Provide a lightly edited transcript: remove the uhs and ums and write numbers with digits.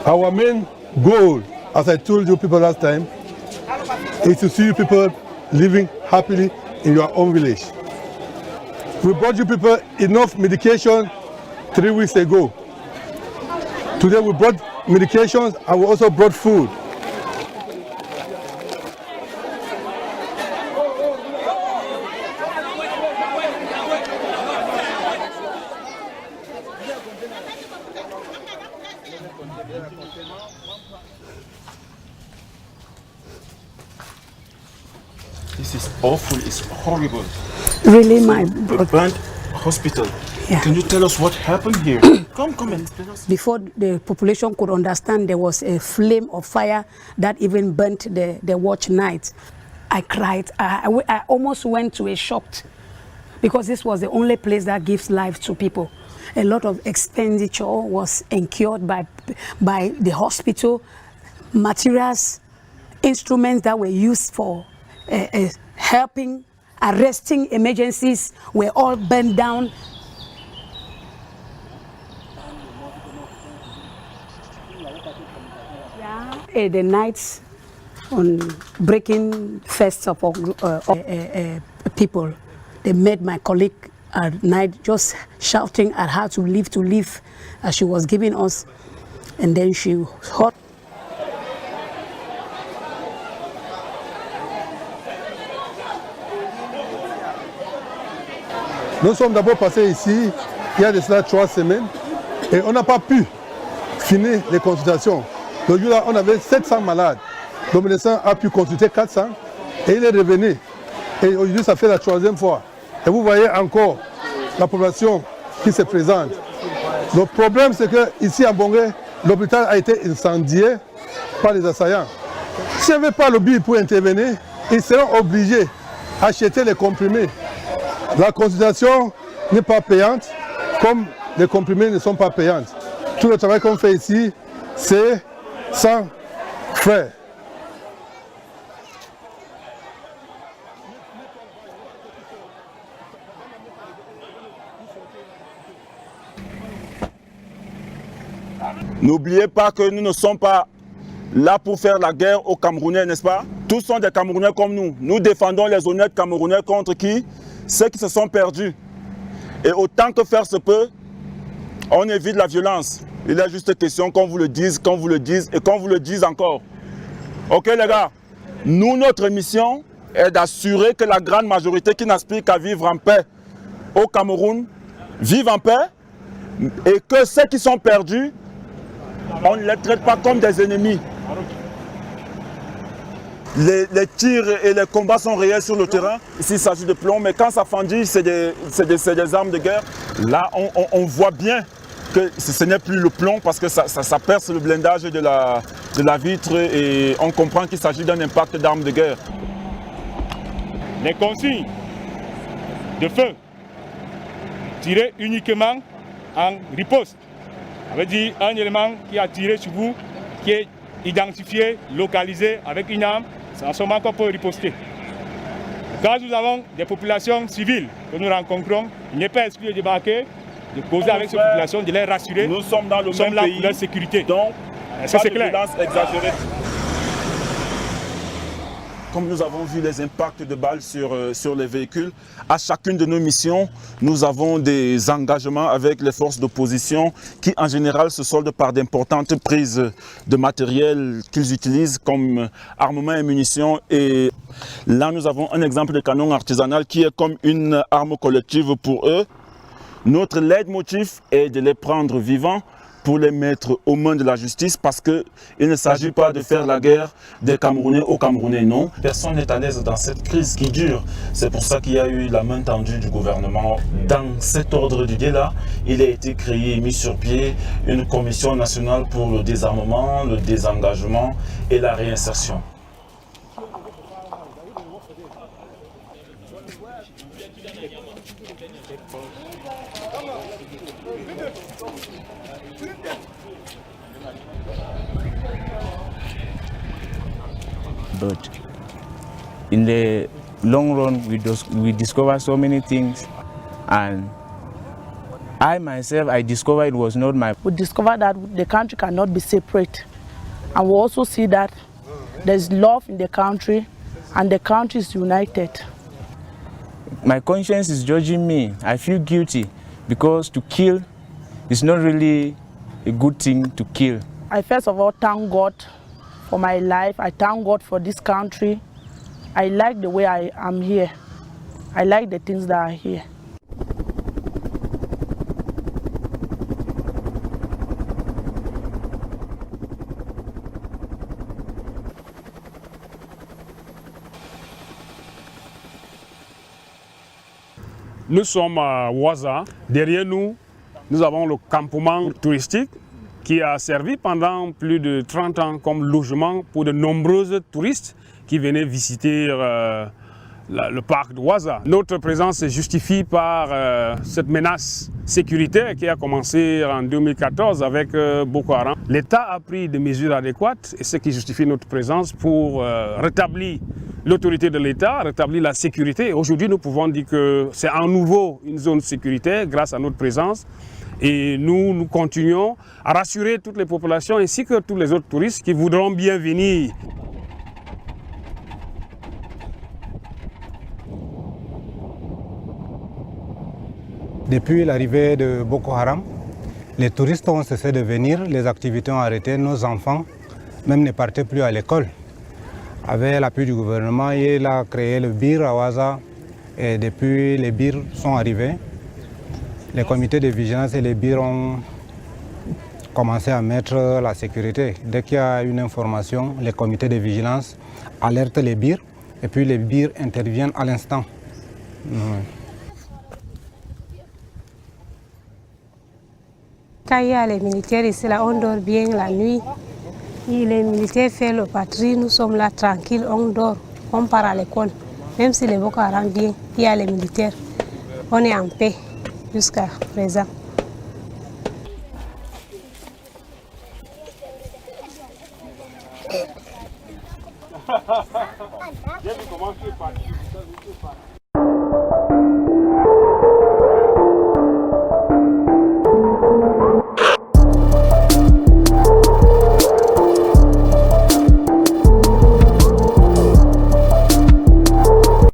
Our main goal, as I told you people last time, is to see you people living happily in your own village. We brought you people enough medication 3 weeks ago. Today we brought medications and we also brought food. This is awful, it's horrible. Really, my A brother. burnt hospital. Yeah. Can you tell us what happened here? Come and tell us. Before the population could understand, there was a flame of fire that even burnt the watch night. I cried. I almost went to a shop because this was the only place that gives life to people. A lot of expenditure was incurred by the hospital. Materials, instruments that were used for helping, arresting emergencies were all burned down. The nights on breaking first of all people, they met my colleague at night just shouting at her to leave as she was giving us, and then she heard. Nous sommes d'abord passés ici, il y a de cela 3 semaines, et on n'a pas pu finir les consultations. Le jour-là, on avait 700 malades. Le médecin a pu consulter 400 et il est revenu. Et aujourd'hui, ça fait la 3e fois. Et vous voyez encore la population qui se présente. Le problème, c'est qu'ici à Bongé, l'hôpital a été incendié par les assaillants. S'il n'y avait pas le lobby pour intervenir, ils seront obligés d'acheter les comprimés. La consultation n'est pas payante, comme les comprimés ne sont pas payants. Tout le travail qu'on fait ici, c'est sans frais. N'oubliez pas que nous ne sommes pas là pour faire la guerre aux Camerounais, n'est-ce pas? Tous sont des Camerounais comme nous. Nous défendons les honnêtes Camerounais contre qui? Ceux qui se sont perdus. Et autant que faire se peut, on évite la violence. Il est juste question qu'on vous le dise, qu'on vous le dise et qu'on vous le dise encore. Ok les gars? Nous, notre mission est d'assurer que la grande majorité qui n'aspire qu'à vivre en paix au Cameroun vivent en paix et que ceux qui sont perdus, on ne les traite pas comme des ennemis. Les tirs et les combats sont réels sur le terrain. Ici, il s'agit de plomb, mais quand ça fendit, c'est des armes de guerre. Là, on voit bien que ce n'est plus le plomb parce que ça perce le blindage de la vitre et on comprend qu'il s'agit d'un impact d'armes de guerre. Les consignes de feu tirées uniquement en riposte. Ça veut dire un élément qui a tiré sur vous, qui est identifié, localisé avec une arme, c'est en ce moment qu'on peut riposter. Quand nous avons des populations civiles que nous rencontrons, il n'est pas exclu de débarquer, de causer avec ces populations, de les rassurer. Nous sommes dans le même là pays, pour leur sécurité. Donc, ça c'est pas de clair. violence exagérée. Comme nous avons vu les impacts de balles sur les véhicules, à chacune de nos missions, nous avons des engagements avec les forces d'opposition qui en général se soldent par d'importantes prises de matériel qu'ils utilisent comme armement et munitions. Et là, nous avons un exemple de canon artisanal qui est comme une arme collective pour eux. Notre leitmotiv est de les prendre vivants pour les mettre aux mains de la justice parce qu'il ne s'agit pas de faire la guerre des Camerounais aux Camerounais, non. Personne n'est à l'aise dans cette crise qui dure. C'est pour ça qu'il y a eu la main tendue du gouvernement. Dans cet ordre d'idée-là, il a été créé et mis sur pied une commission nationale pour le désarmement, le désengagement et la réinsertion. But in the long run, we discover so many things, and I myself, I discovered it was not my... We discovered that the country cannot be separate. And we also see that there's love in the country and the country is united. My conscience is judging me. I feel guilty because to kill is not really a good thing to kill. I first of all thank God for my life. I thank God for this country. I like the way I am here. I like the things that are here. Nous sommes à Ouaza. Derrière nous, nous avons le campement touristique qui a servi pendant plus de 30 ans comme logement pour de nombreux touristes qui venaient visiter le parc de Ouaza. Notre présence se justifie par cette menace sécuritaire qui a commencé en 2014 avec Boko Haram. L'État a pris des mesures adéquates et ce qui justifie notre présence pour rétablir l'autorité de l'État, rétablir la sécurité. Aujourd'hui, nous pouvons dire que c'est à nouveau une zone sécuritaire grâce à notre présence. Et nous continuons à rassurer toutes les populations ainsi que tous les autres touristes qui voudront bien venir. Depuis l'arrivée de Boko Haram, les touristes ont cessé de venir, les activités ont arrêté, nos enfants même ne partaient plus à l'école. Avec l'appui du gouvernement, il a créé le BIR à Ouaza et depuis les BIR sont arrivés, les comités de vigilance et les BIR ont commencé à mettre la sécurité. Dès qu'il y a une information, les comités de vigilance alertent les BIR et puis les BIR interviennent à l'instant. Quand il y a les militaires ici, là, on dort bien la nuit. Et les militaires font le patrouille, nous sommes là tranquilles, on dort, on part à l'école. Même si les Boko Haram viennent, il y a les militaires. On est en paix jusqu'à présent.